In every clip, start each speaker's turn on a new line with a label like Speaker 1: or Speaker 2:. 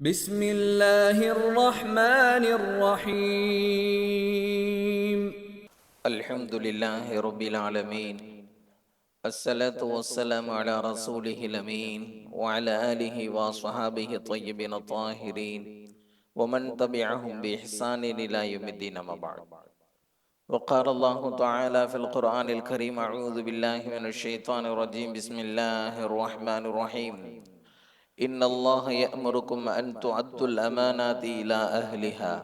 Speaker 1: بسم الله الرحمن الرحيم
Speaker 2: الحمد لله رب العالمين الصلاة والسلام على رسوله الأمين وعلى آله وصحابه الطيبين الطاهرين ومن تبعهم بإحسان إلى يوم الدين أما بعد. وقال الله تعالى في القرآن الكريم: أعوذ بالله من الشيطان الرجيم. بسم الله الرحمن الرحيم. إن الله يأمركم أن تؤدوا الأمانات إلى أهلها.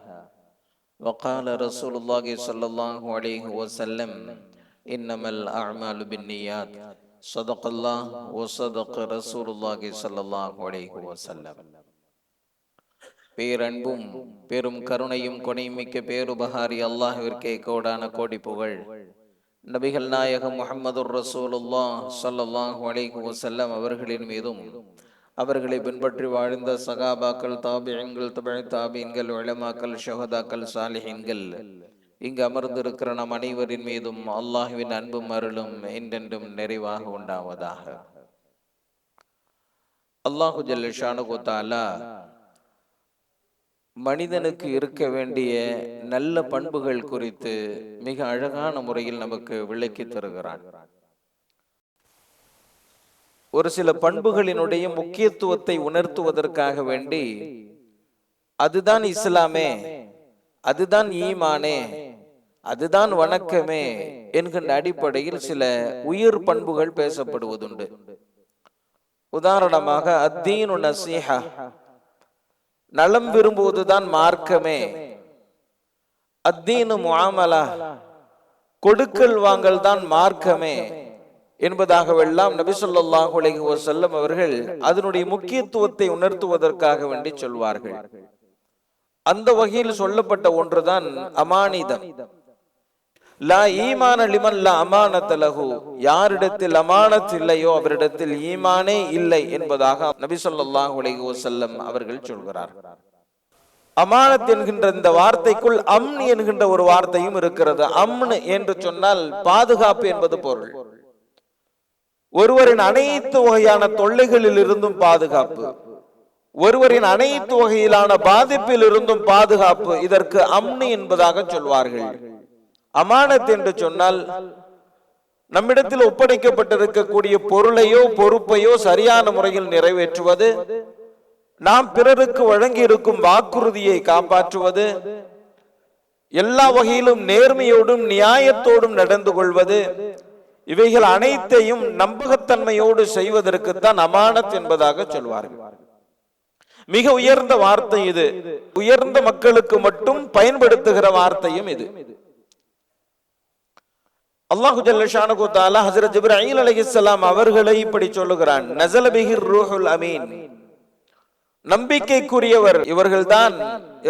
Speaker 2: وقال رسول الله صلى الله عليه وسلم: إنما الأعمال بالنيات. صدق الله وصدق رسول الله صلى الله عليه وسلم. பேரன்பும் பெரும் கருணையும் கொடைமிக்க பேருபகாரி அல்லாஹ்விற்கே கோடான கோடி புகழ். நபிகள் நாயகம் முஹம்மதுர் ரசூலுல்லாஹ் ஸல்லல்லாஹு அலைஹி வஸல்லம் அவர்களின் மீதும், அவர்களை பின்பற்றி வாழ்ந்த சகாபாக்கள், தாபிஈன்கள், தபஅ தாபிஈன்கள், உலமாக்கள், ஷுஹதாக்கள், சாலிஹீன்கள், இங்கு அமர்ந்திருக்கிற நம் அனைவரின் மீதும் அல்லாஹ்வின் அன்பும் அருளும் என்றென்றும் நிறைவாக உண்டாவதாக. அல்லாஹு ஜல்ல ஷானுஹு தஆலா மனிதனுக்கு இருக்க வேண்டிய நல்ல பண்புகள் குறித்து மிக அழகான முறையில் நமக்கு விளக்கி தருகிறான். ஒரு சில பண்புகளினுடைய முக்கியத்துவத்தை உணர்த்துவதற்காக வேண்டி, அதுதான் இஸ்லாமே, அதுதான் ஈமானே, அதுதான் வணக்கமே என்கின்ற அடிப்படையில் சில உயிர் பண்புகள் பேசப்படுவதுண்டு. உதாரணமாக, அத்தீனு நசீஹா, நலம் விரும்புவதுதான் மார்க்கமே. அத்தீனு முஆமலா, கொடுக்கல் வாங்கல் தான் மார்க்கமே என்பதாகவெல்லாம் நபி ஸல்லல்லாஹு அலைஹி வஸல்லம் அவர்கள் அதனுடைய முக்கியத்துவத்தை உணர்த்துவதற்காக வேண்டி சொல்வார்கள். அந்த வகையில் சொல்லப்பட்ட ஒன்றுதான் அமானிதம். லா ஈமான லிமன் லா அமானத லஹு, யாரிடத்தில் அமானத் இல்லையோ அவரிடத்தில் ஈமானே இல்லை என்பதாக நபி ஸல்லல்லாஹு அலைஹி வஸல்லம் அவர்கள் சொல்கிறார்கள். அமானத் என்கின்ற இந்த வார்த்தைக்குள் அம்ன் என்கின்ற ஒரு வார்த்தையும் இருக்கிறது. அம்ன் என்று சொன்னால் பாதுகாப்பு என்பது பொருள். ஒருவரின் அனைத்து வகையான தொல்லைகளில் இருந்தும் பாதுகாப்பு, ஒருவரின் அனைத்து வகையிலான பாதிப்பில் இருந்தும் பாதுகாப்பு, இதற்கு அம்னி என்பதாக சொல்வார்கள். அமானத் என்று சொன்னால் நம்மிடத்தில் ஒப்படைக்கப்பட்டிருக்கக்கூடிய பொருளையோ பொறுப்பையோ சரியான முறையில் நிறைவேற்றுவது, நாம் பிறருக்கு வழங்கி இருக்கும் வாக்குறுதியை காப்பாற்றுவது, எல்லா வகையிலும் நேர்மையோடும் நியாயத்தோடும் நடந்து கொள்வது, இவைகள் அனைத்தையும் நம்பகத்தன்மையோடு செய்வதற்குத்தான் அமானத் என்பதாக சொல்வார்கள். மிக உயர்ந்த வார்த்தை இது. உயர்ந்த மக்களுக்கு மட்டும் பயன்படுத்துகிற வார்த்தையும் இது. அல்லாஹு ஜல்ல ஷானுஹு தஆலா ஹஜ்ரத் ஜிப்ரீல் அலைஹிஸ்ஸலாம் அவர்களை இப்படி சொல்லுகிறான்: நஸல பிஹிர் ரூஹுல் அமீன், நம்பிக்கைக்குரியவர் இவர்கள்தான்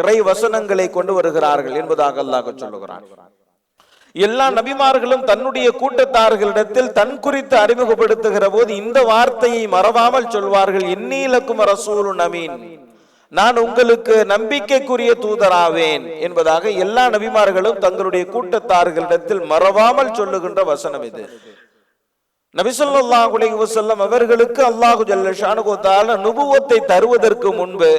Speaker 2: இறை வசனங்களை கொண்டு வருகிறார்கள் என்பதாக அல்லாஹ் சொல்லுகிறான். எல்லா நபிமார்களும் தன்னுடைய கூட்டத்தார்களிடத்தில் தன் குறித்து அறிமுகப்படுத்துகிற போது இந்த வார்த்தையை மறவாமல் சொல்வார்கள்: இன்னீ லக்கும் ரசூலுன் அமீன், நான் உங்களுக்கு நம்பிக்கைக்குரிய தூதராவேன் என்பதாக எல்லா நபிமார்களும் தங்களுடைய கூட்டத்தார்களிடத்தில் மறவாமல் சொல்லுகின்ற வசனம் இது. நபி ஸல்லல்லாஹு அலைஹி வஸல்லம் அவர்களுக்கு அல்லாஹு ஜல்ல ஷானுஹு தஆலா நுபுவத்தை தருவதற்கு முன்பு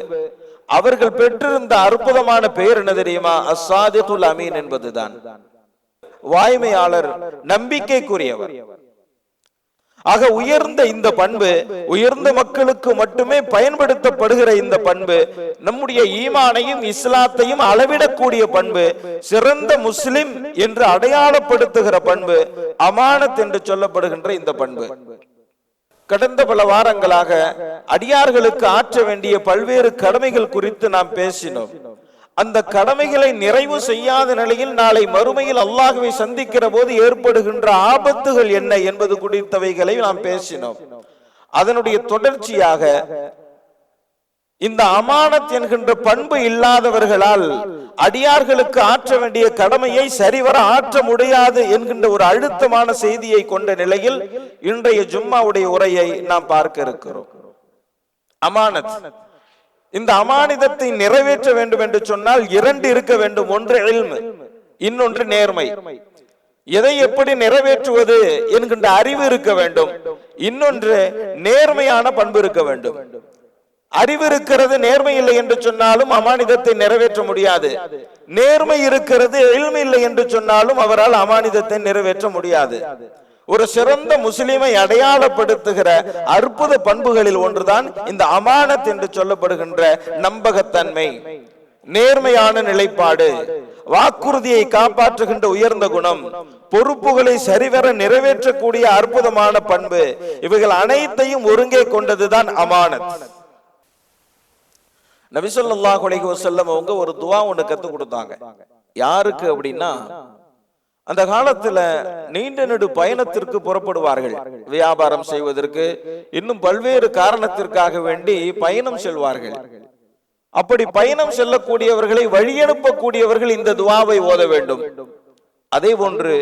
Speaker 2: அவர்கள் பெற்றிருந்த அற்புதமான பெயர் என்ன தெரியுமா? அஸ்ஸாதிகுல் அமீன் என்பதுதான். வாய்மையாளர், நம்பிக்கைக்குரியவர். ஆக உயர்ந்த இந்த பண்பு, உயர்ந்த மக்களுக்கு மட்டுமே பயன்படுத்தப்படுகிற இந்த பண்பு, நம்முடைய ஈமானையும் இஸ்லாத்தையும் அளவிடக்கூடிய பண்பு, சிறந்த முஸ்லிம் என்று அடையாளப்படுத்துகிற பண்பு, அமானத் என்று சொல்லப்படுகின்ற இந்த பண்பு. கடந்த பல வாரங்களாக அடியார்களுக்கு ஆற்ற வேண்டிய பல்வேறு கடமைகள் குறித்து நாம் பேசினோம். அந்த கடமைகளை நிறைவு செய்யாத நிலையில் நாளை மறுமையில் அல்லாஹ்வை சந்திக்கிற போது ஏற்படுகின்ற ஆபத்துகள் என்ன என்பது குறித்தவைகளை நாம் பேசினோம். அதனுடைய தொடர்ச்சியாக இந்த அமானத் என்கின்ற பண்பு இல்லாதவர்களால் அடியார்களுக்கு ஆற்ற வேண்டிய கடமையை சரிவர ஆற்ற முடியாது என்கின்ற ஒரு அழுத்தமான செய்தியை கொண்ட நிலையில் இன்றைய ஜும்மாவுடைய உரையை நாம் பார்க்க இருக்கிறோம். அமானத், இந்த அமானிதத்தை நிறைவேற்ற வேண்டும் என்று சொன்னால் இரண்டு இருக்க வேண்டும். ஒன்று இல்மு, இன்னொன்று நேர்மை. எதை எப்படி நிறைவேற்றுவது என்கின்ற அறிவு இருக்க வேண்டும். இன்னொன்று நேர்மையான பண்பு இருக்க வேண்டும். அறிவு இருக்கிறது, நேர்மை இல்லை என்று சொன்னாலும் அமானிதத்தை நிறைவேற்ற முடியாது. நேர்மை இருக்கிறது, இல்மு இல்லை என்று சொன்னாலும் அவரால் அமானிதத்தை நிறைவேற்ற முடியாது. ஒரு சிறந்த முஸ்லிமை அடையாளப்படுத்துகிற அற்புத பண்புகளில் ஒன்றுதான் இந்த அமானத் என்று சொல்லப்படுகின்ற நம்பகத்தன்மை, நேர்மையான நிலைப்பாடு, வாக்குறுதியை காப்பாற்றுகின்ற உயர்ந்த குணம், பொறுப்புகளை சரிவர நிறைவேற்றக்கூடிய அற்புதமான பண்பு, இவைகள் அனைத்தையும் ஒருங்கே கொண்டதுதான் அமானத். நபி ஸல்லல்லாஹு அலைஹி வஸல்லம் அவங்க ஒரு துஆ ஒன்று கத்து கொடுத்தாங்க. யாருக்கு அப்படின்னா, அந்த காலத்துல நீண்ட நெடு பயணத்திற்கு புறப்படுவார்கள், வியாபாரம் செய்வதற்கு, இன்னும் பல்வேறு காரணத்திற்காக வேண்டி பயணம் செல்வார்கள். அப்படி பயணம் செல்லக்கூடியவர்களை வழியனுப்பக்கூடியவர்கள் இந்த துஆவை ஓத வேண்டும். அதே போன்று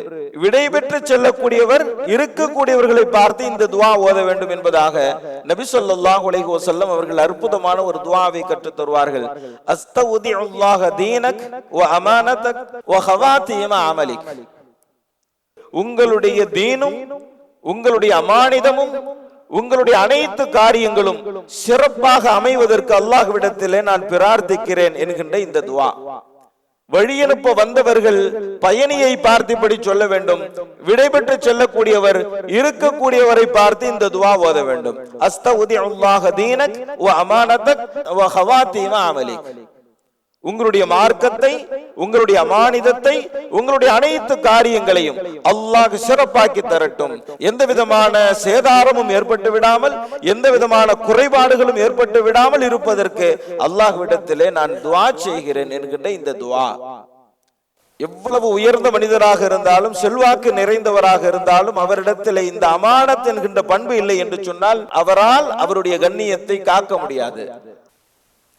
Speaker 2: விடைபெற்று செல்லக்கூடியவர் இருக்கக்கூடியவர்களை பார்த்து இந்த துஆ ஓத வேண்டும் என்பதாக நபி ஸல்லல்லாஹு அலைஹி வஸல்லம் அவர்கள் அற்புதமான ஒரு துஆவை கற்றுத் தருவார்கள். அஸ்தவுதிஉல்லாஹ தீனக் வ அமானதக் வ ஹவாதீம அமலிக். உங்களுடைய தீனும் உங்களுடைய அமானிதமும் உங்களுடைய அனைத்து காரியங்களும் சிறப்பாக அமைவதற்கு அல்லாஹ்விடத்திலே நான் பிரார்த்திக்கிறேன் என்கின்ற இந்த துஆ. வழியனுப்ப வந்தவர்கள் பயணியை பார்த்து இப்படி சொல்ல வேண்டும், விடைபெற்று செல்லக்கூடியவர் இருக்கக்கூடியவரை பார்த்து இந்த துஆ ஓத வேண்டும். அஸ்தவுதிஉல்லாஹ தீனக் வ அமானதக் வ ஹவாதீம அமலிக். உங்களுடைய மார்க்கத்தை, உங்களுடைய அமானிதத்தை, உங்களுடைய அனைத்து காரியங்களையும் அல்லாஹ் சிறப்பாக்கி தரட்டும். எந்த விதமான சேதாரமும் ஏற்பட்டு விடாமல், எந்த விதமான குறைபாடுகளும் ஏற்பட்டு விடாமல் இருப்பதற்கு அல்லாஹ்விடத்திலே நான் துஆ செய்கிறேன் என்கின்ற இந்த துஆ. எவ்வளவு உயர்ந்த மனிதராக இருந்தாலும், செல்வாக்கு நிறைந்தவராக இருந்தாலும், அவரிடத்திலே இந்த அமானத் என்கின்ற பண்பு இல்லை என்று சொன்னால் அவரால் அவருடைய கண்ணியத்தை காக்க முடியாது.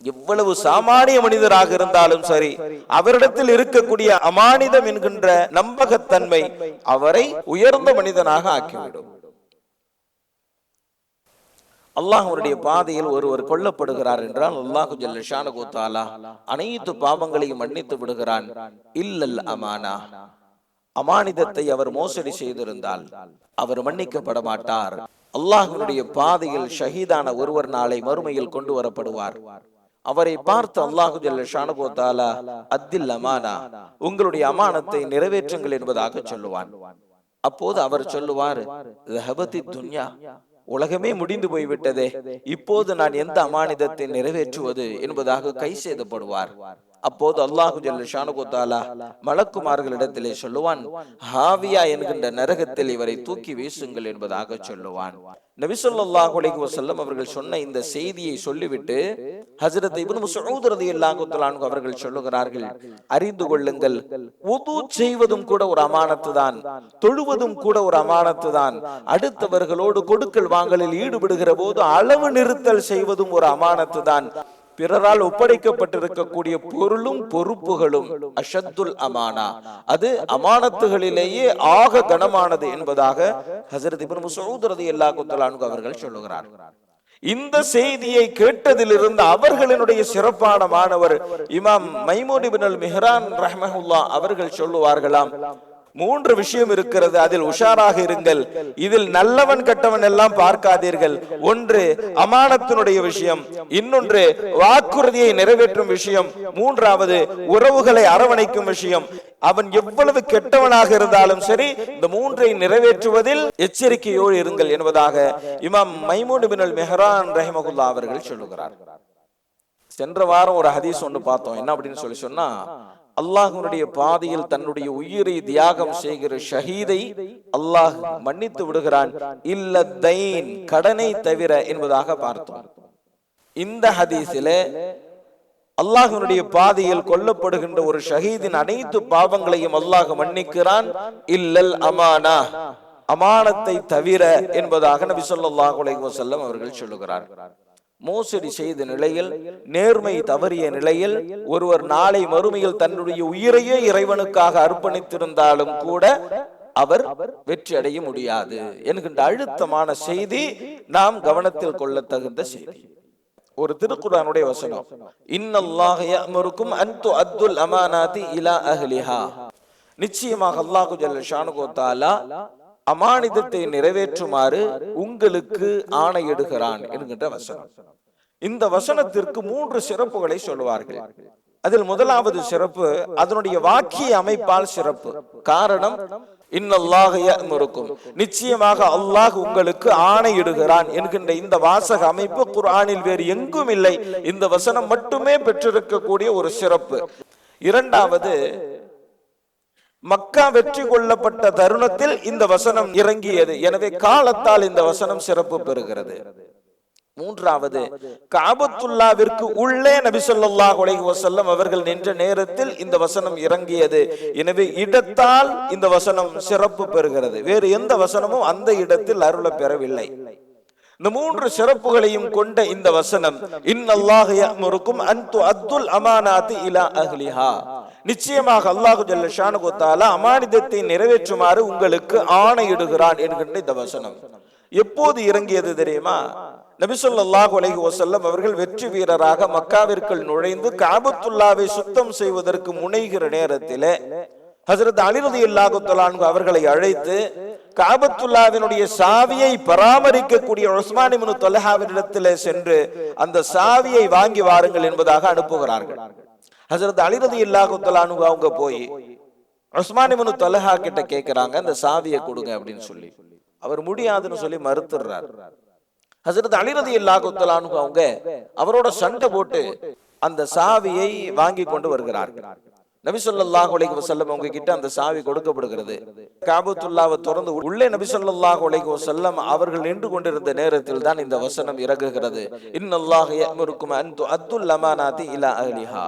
Speaker 2: எவ்வளவு சாமானிய மனிதராக இருந்தாலும் சரி, அவரிடத்தில் இருக்கக்கூடிய அமானிதம் என்கின்ற நம்பகத்தன்மை அவரை உயர்ந்த மனிதனாக ஆக்கிவிடும். அல்லாஹ்வுடைய பாதையில் ஒருவர் கொல்லப்படுகிறார் என்றால் அல்லாஹ் ஜல்ல ஷானஹு தஆலா அனைத்து பாவங்களையும் மன்னித்து விடுகிறான். இல்லல் அமானா, அமானிதத்தை அவர் மோசடி செய்திருந்தால் அவர் மன்னிக்கப்பட மாட்டார். அல்லாஹ்வுடைய பாதையில் ஷஹீதான ஒருவர் நாளை மறுமையில் கொண்டு வரப்படுவார். அவரை பார்த்து அல்லாஹு ஜல்ல ஷானஹு தஆலா அத்தில் அமானா, உங்களுடைய அமானத்தை நிறைவேற்றுங்கள் என்பதாக சொல்லுவான். அப்போது அவர் சொல்லுவார், ذهبت الدنيا, உலகமே முடிந்து போய்விட்டதே, இப்போது நான் எந்த அமானிதத்தை நிறைவேற்றுவது என்பதாக கை செய்தப்படுவார். அப்போது அல்லாஹு ஜல்ல ஷானஹு தஆலா மலக்குமார்களிடத்திலே சொல்லுவான், ஹாவியா என்கின்ற நரகத்தில் இவரை தூக்கி வீசுங்கள் என்பதாக சொல்லுவான். நபி ஸல்லல்லாஹு அலைஹி வஸல்லம் அவர்கள் சொன்ன இந்த செய்தியை சொல்லிவிட்டு ஹஜ்ரத் இப்னு மஸ்ஊத் ரலியல்லாஹு தஆலா அன்ஹு அவர்கள் சொல்லுகிறார்கள், அறிந்து கொள்ளுங்கள், வுது செய்வதும் கூட ஒரு அமானத்து தான், தொழுவதும் கூட ஒரு அமானத்து தான், அடுத்தவர்களோடு கொடுக்கல் வாங்கலில் ஈடுபடுகிற போது அளவு நிறுத்தல் செய்வதும் ஒரு அமானத்து தான், பிறரால் ஒப்படைக்கப்பட்டிருக்கக்கூடிய பொருளும் பொறுப்புகளும் அஷத்துல் அமானா, அது அமானத்துகளிலேயே ஆக கனமானது என்பதாக ஹஜ்ரத் இப்னு மஸ்ஊத் ரலியல்லாஹு தஆலா அன்ஹு அவர்கள் சொல்லுகிறார். இந்த செய்தியை கேட்டதிலிருந்து அவர்களினுடைய சிறப்பான மாணவர் இமாம் மைமூன் இப்னு அல் மிஹ்ரான் ரஹ்மஹுல்லாஹ் அவர்கள் சொல்லுவார்களாம், 3 விஷயம் இருக்கிறது, அதில் உஷாராக இருங்கள். இதில் நல்லவன் கெட்டவன் எல்லாம் பார்க்காதீர்கள். ஒன்று அமானத்தினுடைய விஷயம், இன்னொன்று வாக்குறுதியை நிறைவேற்றும் விஷயம், மூன்றாவது உறவுகளை அரவணைக்கும் விஷயம். அவன் எவ்வளவு கெட்டவனாக இருந்தாலும் சரி, இந்த 3ஐ நிறைவேற்றுவதில் எச்சரிக்கையோடு இருங்கள் என்பதாக இமாம் மைமூன் இப்னு அல் மிஹ்ரான் ரஹ்மஹுல்லாஹ் அவர்கள் சொல்லுகிறார். சென்ற வாரம் ஒரு ஹதீஸ் ஒன்று பார்த்தோம். என்ன அப்படின்னு சொன்னா, அல்லாஹ்வுடைய பாதையில் தன்னுடைய உயிரை தியாகம் செய்கிற ஷஹீதை அல்லாஹ் மன்னித்து விடுகிறான், இல்ல தைன், கடனை தவிர என்பதாக பார்த்தோம். இந்த ஹதீஸிலே அல்லாஹ்வுடைய பாதையில் கொல்லப்படுகின்ற ஒரு ஷஹீதின் அனைத்து பாவங்களையும் அல்லாஹ் மன்னிக்கிறான், இல்லல் அமானா, அமானத்தை தவிர என்பதாக நபி ஸல்லல்லாஹு அலைஹி வஸல்லம் அவர்கள் சொல்லுகிறார்கள். மோசடி செய்த நிலையில், நேர்மை தவறிய நிலையில் ஒருவர் நாளை மறுமையில் தன்னுடைய உயிரையே இறைவனுக்காக அர்ப்பணித்திருந்தாலும் கூட அவர் வெற்றி அடைய முடியாது என்கின்ற அழுத்தமான செய்தி நாம் கவனத்தில் கொள்ள தகுந்த செய்தி. ஒரு திருக்குர்ஆனுடைய வசனம், இன்னல்லாஹ யஅமுருக்கும் அன் துஅத்துல் அமானாதி இலா அஹ்லிஹா, நிச்சயமாக அல்லாஹ் ஜல்ல ஷானஹு தஆலா அமானிதத்தை நிறைவேற்றுமாறு உங்களுக்கு ஆணையிடுகிறான் என்கின்ற வசனம். இந்த வசனத்திற்கு 3 சிறப்புகளை சொல்லுவார்கள். அதில் முதலாவது சிறப்பு அதனுடைய வாக்கிய அமைப்பால் சிறப்பு. காரணம், இன்னல்லாஹ யஅமுருக்கும், நிச்சயமாக அல்லாஹ் உங்களுக்கு ஆணையிடுகிறான் என்கின்ற இந்த வாசக அமைப்பு குர்ஆனில் வேறு எங்கும் இல்லை. இந்த வசனம் மட்டுமே பெற்றிருக்கக்கூடிய ஒரு சிறப்பு. இரண்டாவது, மக்கா வெற்றி கொள்ளப்பட்ட தருணத்தில் இந்த வசனம் இறங்கியது. எனவே காலத்தால் இந்த வசனம் சிறப்பு பெறுகிறது. மூன்றாவது, காபத்துல்லாவிற்கு உள்ளே நபி ஸல்லல்லாஹு அலைஹி வஸல்லம் அவர்கள் நின்ற நேரத்தில் இந்த வசனம் இறங்கியது. எனவே இடத்தால் இந்த வசனம் சிறப்பு பெறுகிறது. வேறு எந்த வசனமும் அந்த இடத்தில் அருள பெறவில்லை. இந்த 3 சிறப்புகளையும் கொண்ட இந்த வசனம், இன்னல்லாஹ யஅமுருக்கும் அன் துஅத்துல் அமானாத்தி இலா அஹ்லிஹா, நிச்சயமாக அல்லாஹ் ஜல்ல ஷானுஹு தஆலா அமானிதத்தை நிறைவேற்றுமாறு உங்களுக்கு ஆணையிடுகிறான் என்கின்ற இந்த வசனம் எப்போது இறங்கியது தெரியுமா? நபி ஸல்லல்லாஹு அலைஹி வஸல்லம் அவர்கள் வெற்றி வீரராக மக்காவிற்குள் நுழைந்து காபத்துல்லாவை சுத்தம் செய்வதற்கு முனைகிற நேரத்திலே ஹஜ்ரத் அலி ரலியல்லாஹு தஆலா அன்ஹு அவர்களை அழைத்து காபத்துல்லாவினுடைய சாவியை பராமரிக்கக்கூடிய உஸ்மான் இப்னு தல்ஹாவினிடத்திலே சென்று அந்த சாவியை வாங்கி வாருங்கள் என்பதாக அனுப்புகிறார்கள். ஹஜ்ரத் அலி ரலியல்லாஹு தஆலா அன்ஹு அவங்க போய் உஸ்மான் இப்னு தல்ஹா கிட்ட கேக்குறாங்க, அந்த சாவியை கொடுங்க அப்படின்னு சொல்லி. அவர் முடியாதுன்னு சொல்லி மறுத்துறார். ஹஜ்ரத் அலி ரலியல்லாஹு தஆலா அன்ஹு அவங்க அவரோட சண்டை போட்டு அந்த சாவியை வாங்கி கொண்டு வருகிறார்கள். நபி ஸல்லல்லாஹு அலைஹி வஸல்லம் அவங்க கிட்ட அந்த சாவி கொடுக்கப்படுகிறது. காபத்துல்லாவை திறந்து உள்ளே நபி ஸல்லல்லாஹு அலைஹி வஸல்லம் அவர்கள் நின்று கொண்டிருந்த நேரத்தில் தான் இந்த வசனம் இறங்குகிறது. இன்னல்லாஹ யஅமுருக்கும் அன் துஅத்துல் அமானாத்தி இலா அஹ்லிஹா,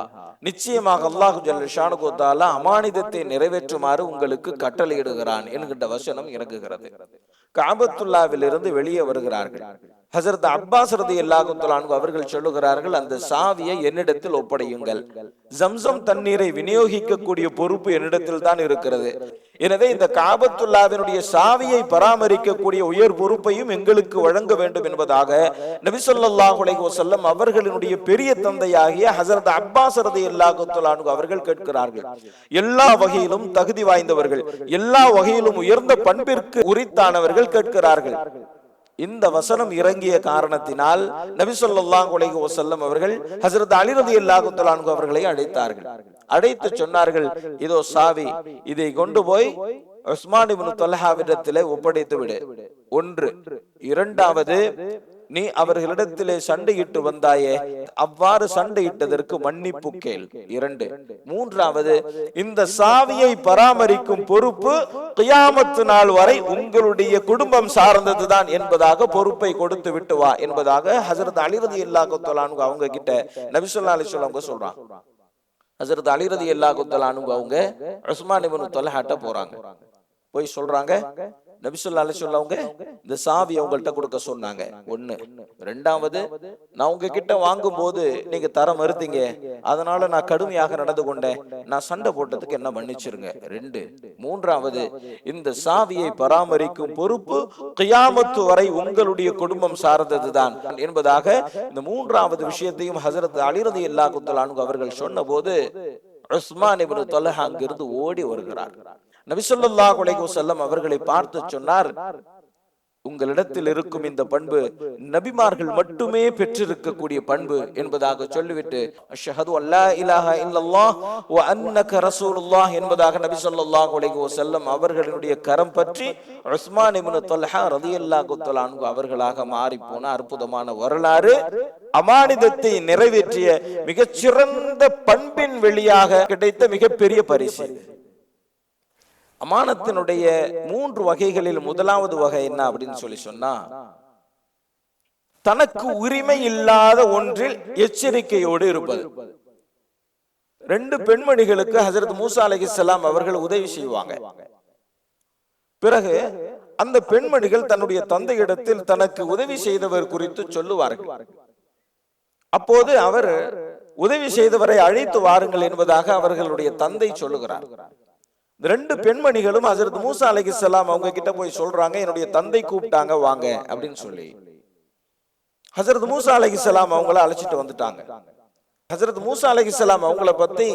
Speaker 2: நிச்சயமாக அல்லாஹ் ஜல்ல ஷானுஹு தஆலா அமானிதத்தை நிறைவேற்றுமாறு உங்களுக்கு கட்டளையிடுகிறான் என்கின்ற வசனம் இறங்குகிறது. காபத்துல்லாவில் இருந்து வெளியே வருகிறார்கள். ஹஜ்ரத் அப்பாஸ் ரலியல்லாஹு தஆலா அன்ஹு அவர்கள் சொல்லுகிறார்கள், அந்த சாவியை என்னிடத்தில் ஒப்படையுங்கள். ஜம்சம் தண்ணீரை விநியோகிக்கக்கூடிய பொறுப்பு என்னிடத்தில் தான் இருக்கிறது. எனவே இந்த காபத்துல்லாவினுடைய சாவியை பராமரிக்கக்கூடிய உயர் பொறுப்பையும் எங்களுக்கு வழங்க வேண்டும் என்பதாக நபி ஸல்லல்லாஹு அலைஹி வஸல்லம் அவர்களினுடைய பெரிய தந்தையாகிய ஹஜ்ரத் அப்பாஸ் ரலியல்லாஹு தஆலா அன்ஹு அவர்கள் கேட்கிறார்கள். எல்லா வகையிலும் தகுதி வாய்ந்தவர்கள், எல்லா வகையிலும் உயர்ந்த பண்பிற்கு உரித்தானவர்கள் கேட்கிறார்கள். இந்த வசனம் இறங்கிய காரணத்தினால் நபி ஸல்லல்லாஹு அலைஹி வஸல்லம் அவர்கள் ஹஜ்ரத் அலி ரலியல்லாஹு தஆலா அன்ஹு அவர்களை அழைத்தார்கள். அழைத்து சொன்னார்கள், இதோ சாவி, இதை கொண்டு போய் உஸ்மான் இப்னு தல்ஹாவிடத்திலே ஒப்படைத்து விடு. ஒன்று. இரண்டாவது, நீ அவர்களிடத்திலே சண்டையிட்டு வந்தாயே, அவ்வாறு சண்டையிட்டதற்கு மன்னிப்பு கேள். 2. மூன்றாவது, இந்த சாவியை பராமரிக்கும் பொறுப்பு கியாமத் நாள் வரை உங்களுடைய குடும்பம் சார்ந்ததுதான் என்பதாக பொறுப்பை கொடுத்து விட்டு வா என்பதாக ஹஜ்ரத் அலி ரலியல்லாஹு தஆலா அன்ஹு அவங்க கிட்ட நபி ஸல்லல்லாஹு அலைஹி வஸல்லம் சொல்றாங்க. ஹஜ்ரத் அலி ரலியல்லாஹு தஆலா அன்ஹு அவங்க உஸ்மான் இப்னு தல்ஹாட்ட போறாங்க. போய் சொல்றாங்க, நபி ஸல்லல்லாஹு அலைஹி வஸல்லம் அவங்க இந்த சாவி அவங்கள்ட்ட கொடுக்க சொன்னாங்க. 1. ரெண்டாவது, நான் உங்ககிட்ட வாங்கும் போது நீங்க தர மறுத்தீங்க, அதனால நான் கடுமையாக நடந்து கொண்டேன், நான் சண்டை போட்டதுக்கு என்ன மன்னிச்சிருங்க. 2. மூன்றாவது, இந்த சாவியை பராமரிக்கும் பொறுப்பு கியாமத்து வரை உங்களுடைய குடும்பம் சார்ந்ததுதான் என்பதாக இந்த 3வது விஷயத்தையும் ஹஜ்ரத் அலி ரலியல்லாஹு தஆலா அன்ஹு அவர்கள் சொன்ன போது உஸ்மான் இப்னு தல்ஹா அங்கிருந்து ஓடி வருகிறார். நபி ஸல்லல்லாஹு அலைஹி வஸல்லம் அவர்களை பார்த்து சொன்னார், உங்களிடத்தில் இருக்கும் இந்த பண்பு நபிமார்கள் மட்டுமே பெற்றிருக்கக்கூடிய பண்பு என்பதாக சொல்லிவிட்டு அஷ்ஹது அல்லா இலாஹா இல்லல்லாஹ் வ அன்னக ரசூலுல்லாஹ் என்பதாக நபி ஸல்லல்லாஹு அலைஹி வஸல்லம் அவர்களுடைய கரம் பற்றி உஸ்மான் இப்னு தல்ஹா ரலியல்லாஹு தஆலா அன்ஹு அவர்களாக மாறி போன அற்புதமான வரலாறு, அமானிதத்தை நிறைவேற்றிய மிகச்சிறந்த பண்பின் வெளியாக கிடைத்த மிகப்பெரிய பரிசு. அமானத்தினுடைய 3 வகைகளில் முதலாவது வகை என்ன அப்படின்னு சொல்லி சொன்னா, தனக்கு உரிமை இல்லாத ஒன்றில் எச்சரிக்கையோடு இருப்பது. 2 பெண்மணிகளுக்கு ஹஜ்ரத் மூசா அலைஹிஸ்ஸலாம் அவர்கள் உதவி செய்வாங்க. பிறகு அந்த பெண்மணிகள் தன்னுடைய தந்தையிடத்தில் தனக்கு உதவி செய்தவர் குறித்து சொல்லுவார்கள். அப்போது அவர் உதவி செய்தவரை அழைத்து வாருங்கள் என்பதாக அவர்களுடைய தந்தை சொல்லுகிறார். 2 பெண்மணிகளும் ஹஜ்ரத் மூசா அலைஹிஸ்ஸலாம் அவங்க கிட்ட போய் சொல்றாங்க, என்னுடைய தந்தை கூப்பிட்டாங்க வாங்க அப்படின்னு சொல்லி. ஹஜ்ரத் மூசா அலைஹிஸ்ஸலாம் அவங்கள அழைச்சிட்டு வந்துட்டாங்க. ஹஜ்ரத் மூசா அலைஹிஸ்ஸலாம் அவங்கள பத்தி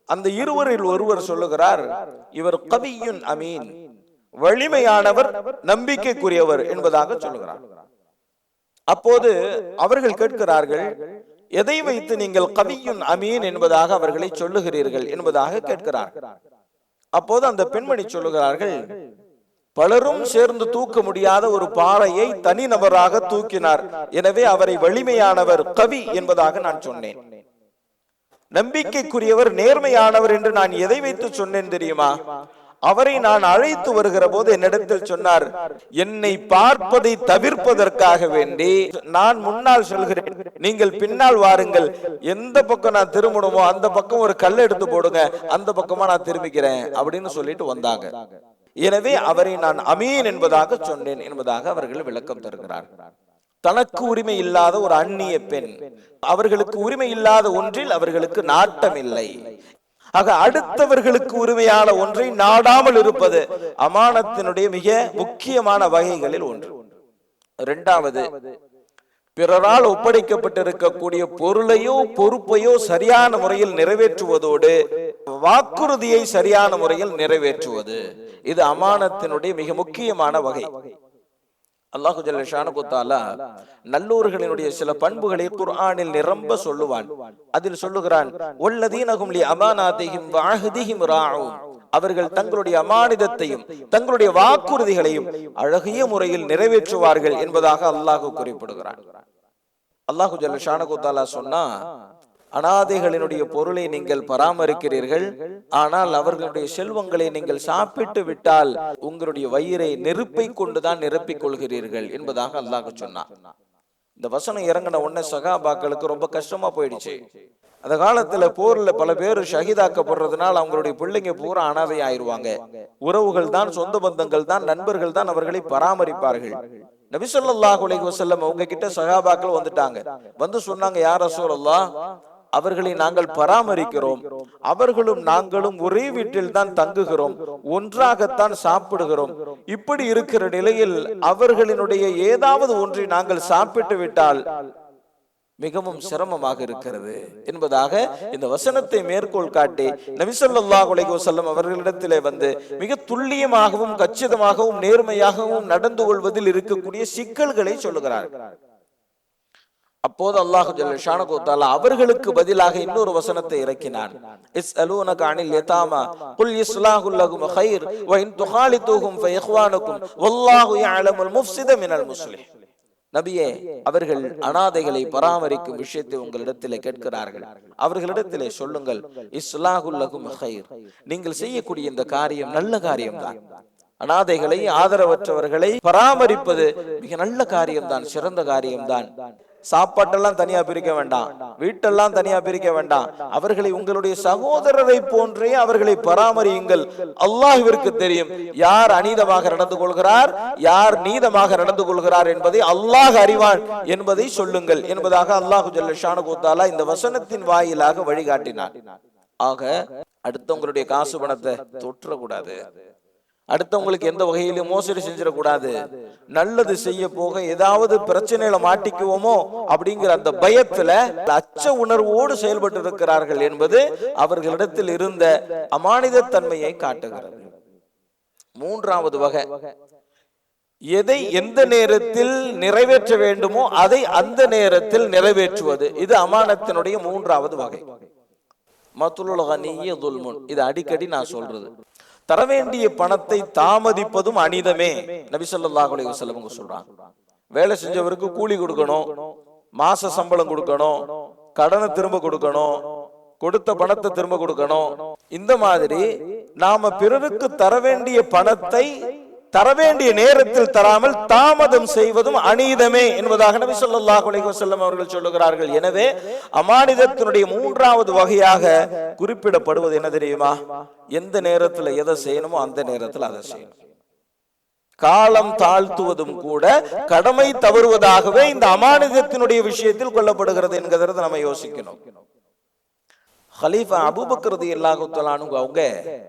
Speaker 2: அந்த இருவரில் ஒருவர் சொல்லுகிறார், இவர் கவியுன் அமீன், வலிமையானவர், நம்பிக்கைக்குரியவர் என்பதாக சொல்லுகிறார். அப்போது அவர்கள் கேட்கிறார்கள், எதை வைத்து நீங்கள் கவியுன் அமீன் என்பதாக அவர்களை சொல்லுகிறீர்கள் என்பதாக கேட்கிறார்கள். அப்போது அந்த பெண்மணி சொல்லுகிறார்கள், பலரும் சேர்ந்து தூக்க முடியாத ஒரு பாறையை தனிநபராக தூக்கினார், எனவே அவரை வலிமையானவர் கவி என்பதாக நான் சொன்னேன். நம்பிக்கைக்குரியவர் நேர்மையானவர் என்று நான் எதை வைத்து சொன்னேன் தெரியுமா? அவரை நான் அழைத்து வருகிற போது என்னிடத்தில் சொன்னார், என்னை பார்ப்பதை தவிர்ப்பதற்காக வேண்டி நான் முன்னால் சொல்கிறேன், நீங்கள் பின்னால் வாருங்கள், எந்த பக்கம் நான் திரும்பணுமோ அந்த பக்கம் ஒரு கல் எடுத்து போடுங்க, அந்த பக்கமா நான் திரும்பிக்கிறேன் அப்படின்னு சொல்லிட்டு வந்தாங்க. எனவே அவரை நான் அமீன் என்பதாக சொன்னேன் என்பதாக அவர்கள் விளக்கம் தருகிறார். தனக்கு உரிமை இல்லாத ஒரு அந்நிய பெண், அவர்களுக்கு உரிமை இல்லாத ஒன்றில் அவர்களுக்கு நாட்டம் இல்லை. ஆக அடுத்தவர்களுக்கு உரிமையான ஒன்றை நாடாமல் இருப்பது அமானத்தினுடைய மிக முக்கியமான வகைகளில் ஒன்று. இரண்டாவது, பிறரால் ஒப்படைக்கப்பட்டிருக்கக்கூடிய பொருளையோ பொறுப்பையோ சரியான முறையில் நிறைவேற்றுவதோடு வாக்குறுதியை சரியான முறையில் நிறைவேற்றுவது, இது அமானத்தினுடைய மிக முக்கியமான வகை. அல்லாஹு ஜல்ல ஷானஹு தஆலா நல்லோர்களினுடைய சில பண்புகளை குர்ஆனில் நிரம்ப சொல்லுவான். அதில் சொல்லுகிறான், வல்லதீனஹும் லி அமானாதிஹிம் வ அஹ்திஹிம் ராஊன், அவர்கள் தங்களுடைய அமானிதத்தையும் தங்களுடைய வாக்குறுதிகளையும் அழகிய முறையில் நிறைவேற்றுவார்கள் என்பதாக அல்லாஹ் குறிப்பிடுகிறான். அல்லாஹு ஜல்ல ஷானஹு தஆலா சொன்னா, அனாதைகளினுடைய பொருளை நீங்கள் பராமரிக்கிறீர்கள், ஆனால் அவர்களுடைய செல்வங்களை நீங்கள் சாப்பிட்டு விட்டால் உங்களுடைய வயிறை நெருப்பை கொண்டுதான் நிரப்பிக் கொள்கிறீர்கள் என்பதாக அல்லாஹ் சொன்னான். இந்த வசனம் இறங்கின உடனே சகாபாக்களுக்கு ரொம்ப கஷ்டமா போயிடுச்சு. அந்த காலத்துல போர்ல பல பேர் ஷஹீதாக்கப்படுறதுனால அவங்களுடைய பிள்ளைங்க பூரா அனாதை ஆயிருவாங்க. உறவுகள் தான், சொந்த பந்தங்கள் தான், நண்பர்கள் தான் அவர்களை பராமரிப்பார்கள். நபி ஸல்லல்லாஹு அலைஹி வஸல்லம் அவங்க கிட்ட சகாபாக்கள் வந்துட்டாங்க. வந்து சொன்னாங்க, யா ரசூலல்லாஹ், அவர்களை நாங்கள் பராமரிக்கிறோம், அவர்களும் நாங்களும் ஒரே வீட்டில் தான் தங்குகிறோம், ஒன்றாகத்தான் சாப்பிடுகிறோம். இப்படி இருக்கிற நிலையில் அவர்களினுடைய ஏதாவது ஒன்றை நாங்கள் சாப்பிட்டு விட்டால் மிகவும் சிரமமாக இருக்கிறது என்பதாக இந்த வசனத்தை மேற்கோள் காட்டி நபி ஸல்லல்லாஹு அலைஹி வஸல்லம் அவர்களிடத்திலே வந்து மிக துல்லியமாகவும் கச்சிதமாகவும் நேர்மையாகவும் நடந்து கொள்வதில் இருக்கக்கூடிய சிக்கல்களை சொல்லுகிறார். அப்போது அல்லாஹ் ஜல்ல ஷானஹு தஆலா அவர்களுக்கு பதிலாக இன்னொரு வசனத்தை இறக்கினான். இஸ்அலூனக அனில் யதாமா குல் இஸ்லாஹு லகும் கைர் வ இன் துஹாலிதுஹும் ஃபயஹ்வானுக்கும் வல்லாஹு யஅலமுல் முஃப்ஸித மினல் முஸ்லிஹ். நபியே, அவர்கள் அனாதைகளை பராமரிக்கும் விஷயத்தை உங்களிடத்திலே கேட்கிறார்கள், அவர்களிடத்திலே சொல்லுங்கள், இஸ்லாஹு லகும் கைர், நீங்கள் செய்யக்கூடிய இந்த காரியம் நல்ல காரியம்தான். அனாதைகளை, ஆதரவற்றவர்களை பராமரிப்பது மிக நல்ல காரியம்தான், சிறந்த காரியம்தான். சாப்பாட்டெல்லாம் தனியா பிரிக்க வேண்டாம், வீட்டெல்லாம் தனியா பிரிக்க வேண்டாம், அவர்களை உங்களுடைய சகோதரரை போன்றே அவர்களை பராமரியுங்கள். அல்லாஹ்விற்கு தெரியும் யார் அநீதமாக நடந்து கொள்கிறார், யார் நீதமாக நடந்து கொள்கிறார் என்பதை அல்லாஹ் அறிவான் என்பதை சொல்லுங்கள் என்பதாக அல்லாஹு ஜல்ல ஷானஹு தஆலா இந்த வசனத்தின் வாயிலாக வழிகாட்டினார். ஆக அடுத்தவங்களுடைய காசு பணத்தை தொற்றக்கூடாது, அடுத்தவங்களுக்கு எந்த வகையிலும் மோசடி செஞ்சிடக்கூடாது, நல்லது செய்ய போக ஏதாவது பிரச்சனையில மாட்டிக்குவோமோ அப்படிங்கிற அந்த பயத்துல அச்ச உணர்வோடு செயல்பட்டு இருக்கிறார்கள் என்பது அவர்களிடத்தில் இருந்த அமானிதத்தன்மையை காட்டுகிறது. மூன்றாவது வகை, எதை எந்த நேரத்தில் நிறைவேற்ற வேண்டுமோ அதை அந்த நேரத்தில் நிறைவேற்றுவது, இது அமானத்தினுடைய மூன்றாவது வகை. மத்துலுல் கனிய்ய துல்முன், இது அடிக்கடி நான் சொல்றது. தரவேண்டிய பணத்தை தாமதிப்பதும் அநீதமே. நபி ஸல்லல்லாஹு அலைஹி வஸல்லம் சொல்றாங்க, வேலை செஞ்சவருக்கு கூலி கொடுக்கணும், மாச சம்பளம் கொடுக்கணும், கடனை திரும்ப கொடுக்கணும், கொடுத்த பணத்தை திரும்ப கொடுக்கணும். இந்த மாதிரி நாம பிறருக்கு தர வேண்டிய பணத்தை தரவேண்டிய நேரத்தில் தராமல் தாமதம் செய்வதும் அநீதமே என்பதாக நபி ஸல்லல்லாஹு அலைஹி வஸல்லம் அவர்கள் சொல்லுகிறார்கள். எனவே அமானிதத்தினுடைய மூன்றாவது வகையாக குறிப்பிடப்படுவது என்ன தெரியுமா? எந்த நேரத்தில் எதை செய்யணுமோ அந்த நேரத்தில் அதை செய்யணும். காலம் தாழ்த்துவதும் கூட கடமை தவறுவதாகவே இந்த அமானிதத்தினுடைய விஷயத்தில் கொள்ளப்படுகிறது என்கிறத நம்ம யோசிக்கணும். ஹலீஃபா அபூபக்கர் ரலியல்லாஹு தஆலா அன்ஹு அவங்க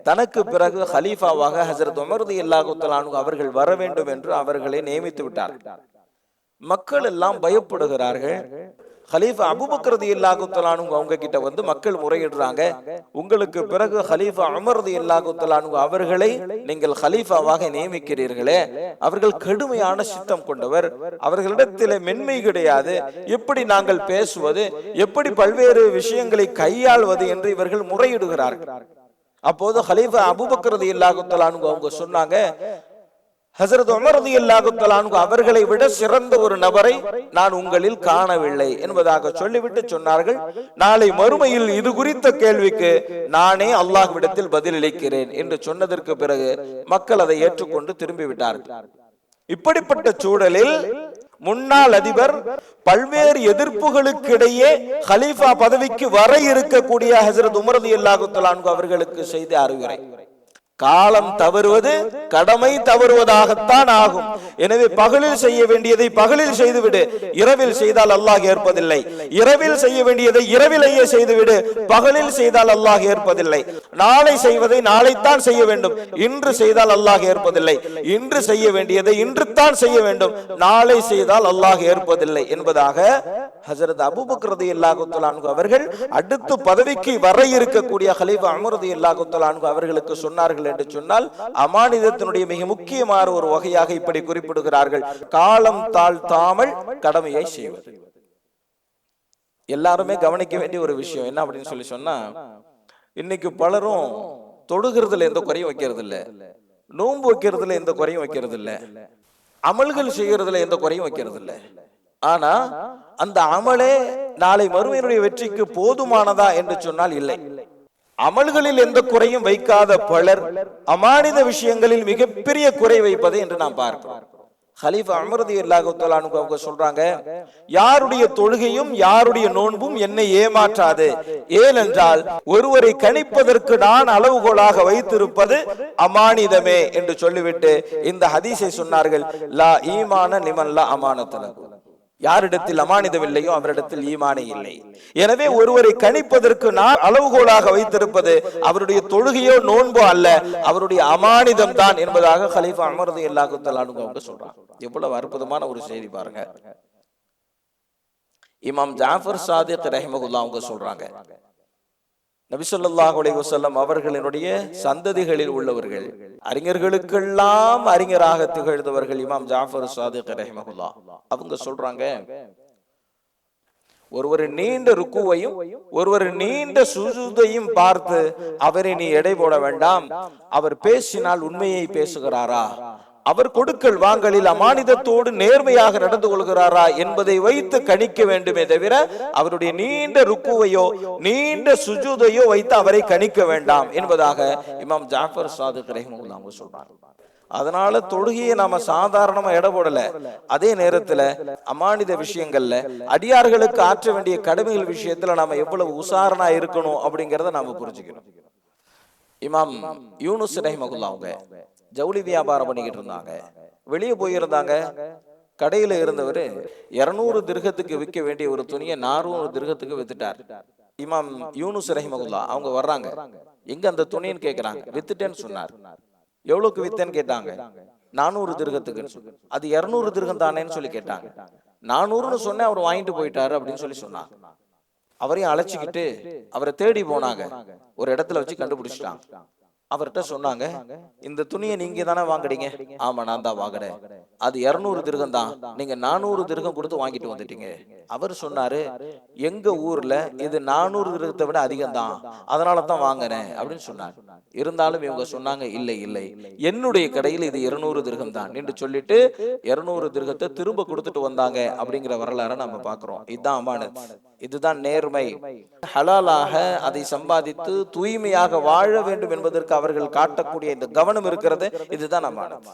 Speaker 2: தனக்கு பிறகு ஹலீஃபாவாக ஹஜ்ரத் உமர் ரலியல்லாஹு தஆலா அன்ஹு அவர்கள் வர வேண்டும் என்று அவர்களை நியமித்து விட்டார்கள். மக்கள் எல்லாம் பயப்படுகிறார்கள். ஹலீஃபா அபூபக்கர் ரலியல்லாஹு தஆலா அன்ஹு அவங்க கிட்ட வந்து மக்கள் முறையிடுறாங்க, உங்களுக்கு பிறகு ஹலீஃபா உமர் ரலியல்லாஹு தஆலா அன்ஹு அவர்களை நீங்கள் ஹலீஃபாவாக நியமிக்கிறீர்களே, அவர்கள் கடுமையான சித்தம் கொண்டவர், அவர்களிடத்தில் மென்மை கிடையாது, எப்படி நாங்கள் பேசுவது, எப்படி பல்வேறு விஷயங்களை கையாள்வது என்று இவர்கள் முறையிடுகிறார்கள். அப்போது ஹலீஃபா அபூபக்கர் ரலியல்லாஹு தஆலா அன்ஹு அவங்க சொன்னாங்க, ஹஜ்ரத் உமர் ரலியல்லாஹு தஆலா அன்ஹு அவர்களை விட சிறந்த ஒரு நபரை நான் உங்களில் காணவில்லை என்பதாக சொல்லிவிட்டு சொன்னார்கள், நாளை மறுமையில் இது குறித்த கேள்விக்கு நானே அல்லாஹ்விடத்தில் பதிலளிக்கிறேன் என்று சொன்னதற்கு பிறகு மக்கள் அதை ஏற்றுக்கொண்டு திரும்பிவிட்டார்கள். இப்படிப்பட்ட சூழலில் முன்னாள் அதிபர் பல்வேறு எதிர்ப்புகளுக்கு இடையே ஹலீஃபா பதவிக்கு வர இருக்கக்கூடிய ஹஜ்ரத் உமர் ரலியல்லாஹு தஆலா அன்ஹு அவர்களுக்கு செய்த அறிவுரை, காலம் தவறுவது கடமை தவறுவதாகத்தான் ஆகும். எனவே பகலில் செய்ய வேண்டியதை பகலில் செய்துவிடு, இரவில் செய்தால் அல்லாஹ் ஏற்பதில்லை. இரவில் செய்ய வேண்டியதை இரவிலேயே செய்துவிடு, பகலில் செய்தால் அல்லாஹ் ஏற்பதில்லை. நாளை செய்வதை நாளைத்தான் செய்ய வேண்டும், இன்று செய்தால் அல்லாஹ் ஏற்பதில்லை. இன்று செய்ய வேண்டியதை இன்று தான் செய்ய வேண்டும், நாளை செய்தால் அல்லாஹ் ஏற்பதில்லை என்பதாக ஹஜ்ரத் அபூபக்கர் ரலியல்லாஹு தஆலா அன்ஹு அவர்கள் அடுத்து பதவிக்கு வர இருக்கக்கூடிய ஹலீஃபா உமர் ரலியல்லாஹு தஆலா அன்ஹு அவர்களுக்கு சொன்னார்கள் என்று சொன்னால், அமானிதத்தினுடைய மிக முக்கியமான ஒரு வகையாக இப்படி குறிப்பிடுகிறார்கள், காலம் தாழ்த்தாமல் கடமையை செய்வது. எல்லாருமே கவனிக்க வேண்டிய ஒரு விஷயம் என்ன அப்படின்னு சொல்லி சொன்னா, இன்னைக்கு பலரும் தொழுகிறதுல எந்த குறையும் வைக்கிறது இல்ல, நோன்பு வைக்கிறதுல எந்த குறையும் வைக்கிறது இல்ல, அமல்கள் செய்யறதுல எந்த குறையும் வைக்கிறது இல்ல. ஆனா அந்த அமலே நாளை மறுமையினுடைய வெற்றிக்கு போதுமானதா என்று சொன்னால் இல்லை. அமல்களில் எந்த குறையும் வைக்காத பலர் அமானித விஷயங்களில் மிகப்பெரிய குறை வைப்பது என்று நாம் பார்க்கிறோம். ஹலீஃபா உமர் ரலியல்லாஹு தஆலா அன்ஹு அவங்க சொல்றாங்க, யாருடைய தொழுகையும் யாருடைய நோன்பும் என்னை ஏமாற்றாது, ஏனென்றால் ஒருவரை கணிப்பதற்கு நான் அளவுகோலாக வைத்திருப்பது அமானிதமே என்று சொல்லிவிட்டு இந்த ஹதீஸை சொன்னார்கள், லா ஈமான லிமன் லா அமானத லஹு, யாரிடத்தில் அமானிதம் இல்லையோ அவரிடத்தில் ஈமானே இல்லை. எனவே ஒருவரை கணிப்பதற்கு நான் அளவுகோலாக வைத்திருப்பது அவருடைய தொழுகையோ நோன்போ அல்ல, அவருடைய அமானிதம் தான் என்பதாக ஹலீஃபா உமர் ரலியல்லாஹு தஆலா அன்ஹு அவங்க சொல்றாங்க. எவ்வளவு அற்புதமான ஒரு செய்தி பாருங்க. இமாம் ஜாஃபர் சாதிக் ரஹிமஹுல்லாஹ் அவங்க சொல்றாங்க, நபி ஸல்லல்லாஹு அலைஹி வஸல்லம் அவர்களினுடைய சந்ததிகளில் உள்ளவர்கள், அறிஞர்களுக்கெல்லாம் அறிஞராக திகழ்ந்தவர்கள் இமாம் ஜாஃபர் சாதிக் ரஹிமஹுல்லாஹ் அவங்க சொல்றாங்க, ஒருவர் நீண்ட ருக்குவையும் ஒருவர் நீண்ட சுஜூதையும் பார்த்து அவரை நீ எடை போட வேண்டாம், அவர் பேசினால் உண்மையை பேசுகிறாரா, அவர் கொடுக்கல் வாங்கலில் அமானிதத்தோடு நேர்மையாக நடந்து கொள்கிறாரா என்பதை வைத்து கணிக்க வேண்டுமே தவிர அவருடைய நீண்ட ருக்குவையோ நீண்ட சுஜூதையோ வைத்து அவரை கணிக்க வேண்டாம் என்பதாக இமாம் ஜாஃபர் சாதிக் ரஹிமஹுல்லாஹ் சொல்றாங்க. அதனால தொழுகையை நாம சாதாரணமா எடை போடல, அதே நேரத்துல அமானித விஷயங்கள்ல அடியார்களுக்கு ஆற்ற வேண்டிய கடமைகள் விஷயத்துல நாம எவ்வளவு உசாரணா இருக்கணும் அப்படிங்கறத நாம புரிஞ்சுக்கணும். இமாம் யூனுஸ் ரஹிமஹுல்லாஹ் அவங்க ஜவுளி வியாபாரம் பண்ணிக்கிட்டு இருந்தாங்க, வெளியே போயிருந்தாங்க. கடையில இருந்தவர் 200 திர்ஹத்துக்கு விற்க வேண்டிய ஒரு துணியை 400 திர்ஹத்துக்கு வித்துட்டார். இமாம் யூனுஸ் ரஹிமஹுல்லாஹ் அவங்க வர்றாங்க, எங்க அந்த துணின்னு கேட்கிறாங்க. வித்துட்டேன்னு சொன்னார். எவ்வளவுக்கு வித்தேன்னு கேட்டாங்க. 400 திர்ஹத்துக்கு. அது 200 திர்ஹம் தானேன்னு சொல்லி கேட்டாங்க. 400ன்னு சொன்னேன், அவர் வாங்கிட்டு போயிட்டாரு அப்படின்னு சொல்லி சொன்னாங்க. அவரையும் அழைச்சிக்கிட்டு அவரை தேடி போனாங்க, ஒரு இடத்துல வச்சு கண்டுபிடிச்சிட்டாங்க. அவர்கிட்ட சொன்னாங்க, இந்த துணியை நீங்க தானே வாங்குறீங்க? ஆமா நான் தான் வாங்குறேன். அது 200 திர்ஹம் தான், நீங்க 400 திர்ஹம் கொடுத்து வாங்கிட்டு வந்துட்டீங்க. அவர் சொன்னாரு, எங்க ஊர்ல இது 400 திர்ஹத்தை விட அதிகம் தான், அதனால தான் வாங்குறேன் அப்படின்னு சொன்னார். இருந்தாலும் இவங்க சொன்னாங்க, இல்லை இல்லை என்னுடைய கடையில் இது 200 திர்ஹம் தான் என்று சொல்லிட்டு 200 திர்ஹத்தை திரும்ப கொடுத்துட்டு வந்தாங்க அப்படிங்கிற வரலாறை நம்ம பாக்குறோம். இதுதான் அமானத், இதுதான் நேர்மை. ஹலாலாக அதை சம்பாதித்து தூய்மையாக வாழ வேண்டும் என்பதற்கு அவர்கள் காட்டக்கூடிய இந்த கவனம் இருக்கிறது, இதுதான் அமானத்.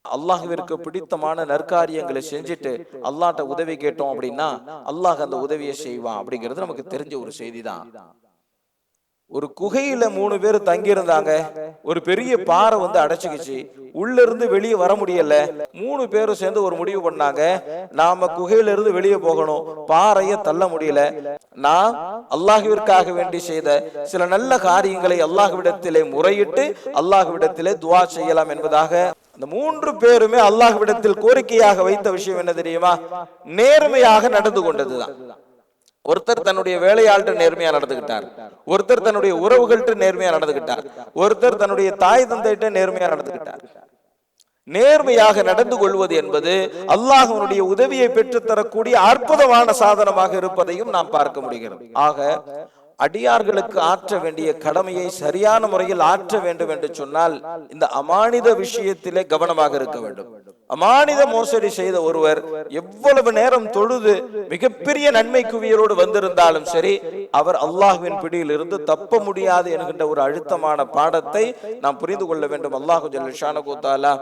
Speaker 2: அல்லாஹ்விற்கு பிடித்தமான நற்காரியங்களை செஞ்சுட்டு அல்லாஹ்ட்ட உதவி கேட்டோம் அப்படின்னா அல்லாஹ் அந்த உதவியை செய்வான் அப்படிங்கிறது நமக்கு தெரிஞ்ச ஒரு செய்தி தான். ஒரு குகையில 3 பேர் தங்கி இருந்தாங்க. ஒரு பெரிய பாறை வந்து அடைச்சுக்கிச்சு, உள்ள இருந்து வெளியே வர முடியல. 3 பேரும் சேர்ந்து ஒரு முடிவு பண்ணாங்க, நாம குகையில இருந்து வெளியே போகணும், பாறையை தள்ள முடியல. நான் அல்லாஹ்விற்காக வேண்டி செய்த சில நல்ல காரியங்களை அல்லாஹ்விடத்திலே முறையிட்டு அல்லாஹ்விடத்திலே துஆ செய்யலாம் என்பதாக அந்த 3 பேருமே அல்லாஹ்விடத்தில் கோரிக்கையாக வைத்த விஷயம் என்ன தெரியுமா? நேர்மையாக நடந்து கொண்டதுதான். ஒருத்தர் தன்னுடைய வேலையாள்கிட்ட நேர்மையா நடந்துகிட்டார், ஒருத்தர் தன்னுடைய உறவுகள்கிட்ட நேர்மையா நடந்துகிட்டார், ஒருத்தர் தன்னுடைய தாய் தந்தைகிட்ட நேர்மையா நடந்துகிட்டார். நேர்மையாக நடந்து கொள்வது என்பது அல்லாஹ்வுடைய உதவியை பெற்று தரக்கூடிய அற்புதமான சாதனமாக இருப்பதையும் நாம் பார்க்க முடிகிறது. ஆக அடியார்களுக்கு ஆற்ற வேண்டிய கடமையை சரியான முறையில் ஆற்ற வேண்டும் என்று சொன்னால் இந்த அமானித விஷயத்திலே கவனமாக இருக்க வேண்டும். அமானித மோசடி செய்த ஒருவர் எவ்வளவு நேரம் தொழுது மிகப்பெரிய நன்மை குவியலோடு வந்திருந்தாலும் சரி, அவர் அல்லாஹ்வின் பிடியில் இருந்து தப்ப முடியாது என்கின்ற ஒரு அழுத்தமான பாடத்தை நாம் புரிந்து கொள்ள வேண்டும். அல்லாஹு ஜல்ல ஷானஹு தஆலா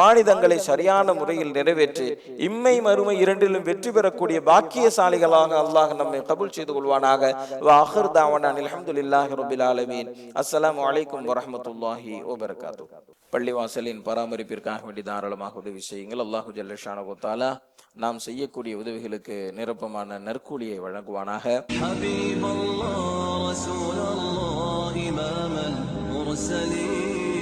Speaker 2: மானிதங்களை சரியான முறையில் நிறைவேற்றி இம்மை மறுமை இரண்டிலும் வெற்றி பெறக்கூடிய பாக்கியசாலிகளாக அல்லாஹ் நம்மை கபூல் செய்து கொள்வானாக. வஆகிர் தஅவானா அல்ஹம்துலில்லாஹி ரப்பில் ஆலமீன். அஸ்ஸலாமு அலைக்கும் வரஹ்மத்துல்லாஹி வபரகாத்துஹு. பள்ளிவாசலின் பராமரிப்பிற்காக வேண்டி தாராளமாக உதவி செய்யுங்கள். அல்லாஹு ஜல்ல ஷானஹு தஆலா நாம் செய்யக்கூடிய உதவிகளுக்கு நிரப்பமான நற்கூலியை வழங்குவானாக. ஹபீபல்லாஹ் ரசூலல்லாஹ் இமாமல் முர்சலீன்.